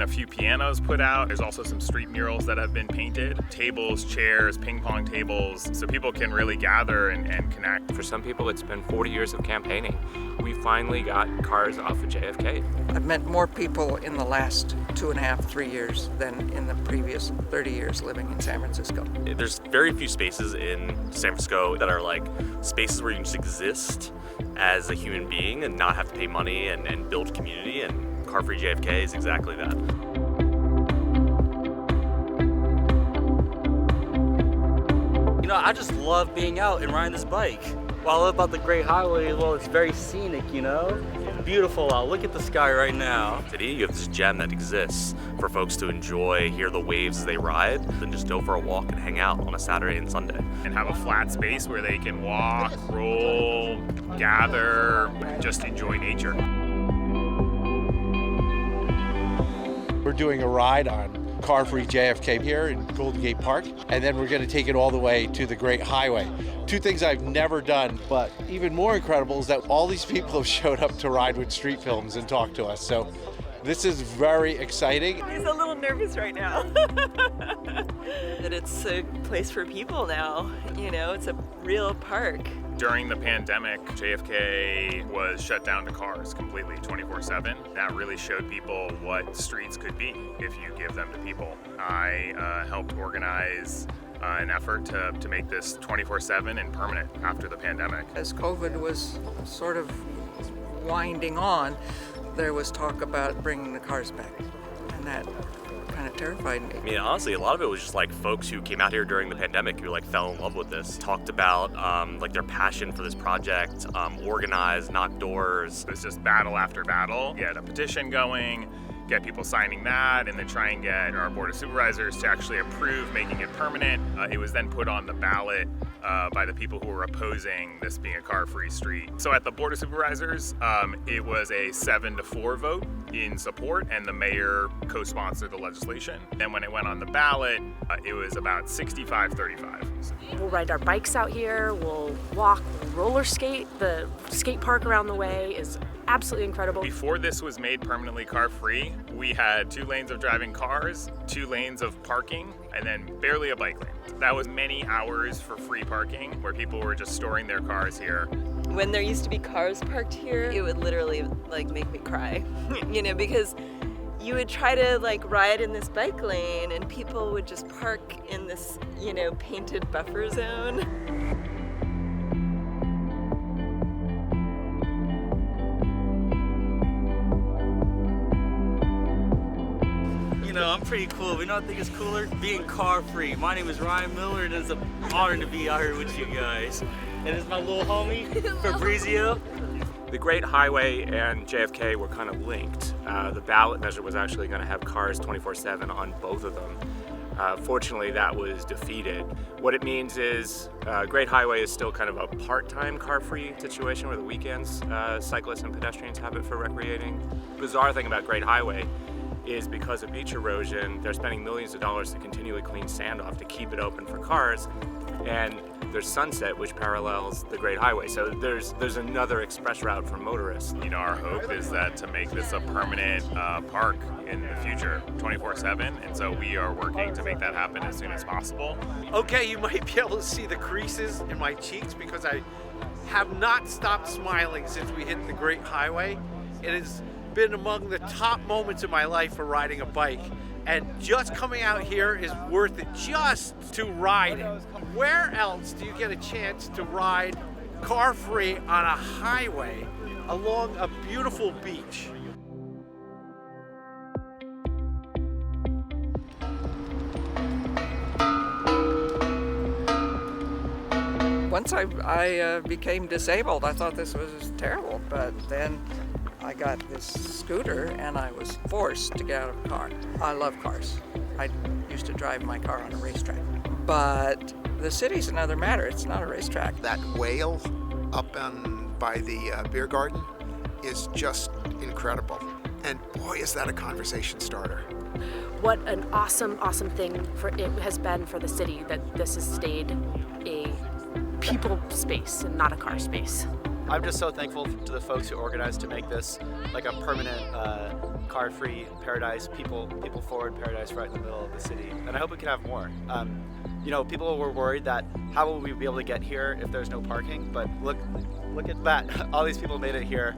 few pianos put out. There's also some street murals that have been painted. Tables, chairs, ping pong tables, so people can really gather and connect. For some people, it's been 40 years of campaigning. We finally got cars off of JFK. I've met more people in the last 2.5, 3 years than in the previous 30 years living in San Francisco. There's very few spaces in San Francisco that are like spaces where you can just exist as a human being and not have to pay money and build community, and Car-Free JFK is exactly that. You know, I just love being out and riding this bike. What I love about the Great Highway, well, it's very scenic, you know? Beautiful out. Look at the sky right now. Today you have this gem that exists for folks to enjoy, hear the waves as they ride, then just go for a walk and hang out on a Saturday and Sunday. And have a flat space where they can walk, roll, gather, just enjoy nature. We're doing a ride on Car-Free JFK here in Golden Gate Park, and then we're going to take it all the way to the Great Highway. Two things I've never done, but even more incredible is that all these people have showed up to ride with Street Films and talk to us. So this is very exciting. He's a little nervous right now. That it's a place for people now, you know, it's a real park. During the pandemic, JFK was shut down to cars completely 24/7. That really showed people what streets could be if you give them to people. I helped organize an effort to make this 24/7 and permanent after the pandemic. As COVID was sort of winding on, there was talk about bringing the cars back, and that kind of terrified me. I mean, honestly, a lot of it was just like folks who came out here during the pandemic who like fell in love with this, talked about like their passion for this project, organized, knocked doors. It was just battle after battle. Get a petition going, get people signing that, and then try and get our Board of Supervisors to actually approve making it permanent. It was then put on the ballot by the people who were opposing this being a car-free street. So at the Board of Supervisors, it was a 7-4 vote in support, and the mayor co-sponsored the legislation. Then when it went on the ballot, it was about 65-35. We'll ride our bikes out here, we'll walk, we'll roller skate. The skate park around the way is absolutely incredible. Before this was made permanently car-free, we had 2 lanes of driving cars, 2 lanes of parking, and then barely a bike lane. That was many hours for free parking where people were just storing their cars here. When there used to be cars parked here, it would literally like make me cry, you know, because you would try to like ride in this bike lane and people would just park in this, you know, painted buffer zone. You know, I'm pretty cool. But you know what I think is cooler? Being car-free. My name is Ryan Miller, and it's an honor to be out here with you guys. And it's my little homie, Fabrizio. The Great Highway and JFK were kind of linked. The ballot measure was actually going to have cars 24/7 on both of them. Fortunately, that was defeated. What it means is Great Highway is still kind of a part-time car-free situation where the weekends cyclists and pedestrians have it for recreating. The bizarre thing about Great Highway is because of beach erosion, they're spending millions of dollars to continually clean sand off to keep it open for cars. And there's Sunset, which parallels the Great Highway. So there's another express route for motorists. You know, our hope is that to make this a permanent park in the future, 24/7. And so we are working to make that happen as soon as possible. Okay, you might be able to see the creases in my cheeks because I have not stopped smiling since we hit the Great Highway. It has been among the top moments in my life for riding a bike. And just coming out here is worth it just to ride it. Where else do you get a chance to ride car-free on a highway along a beautiful beach? Once I became disabled, I thought this was terrible, but then I got this scooter and I was forced to get out of a car. I love cars. I used to drive my car on a racetrack. But the city's another matter. It's not a racetrack. That whale up by the beer garden is just incredible. And boy, is that a conversation starter. What an awesome thing it has been for the city that this has stayed a people space and not a car space. I'm just so thankful to the folks who organized to make this like a permanent car-free paradise, people forward paradise right in the middle of the city. And I hope we can have more. You know, people were worried that how will we be able to get here if there's no parking? But look at that! All these people made it here.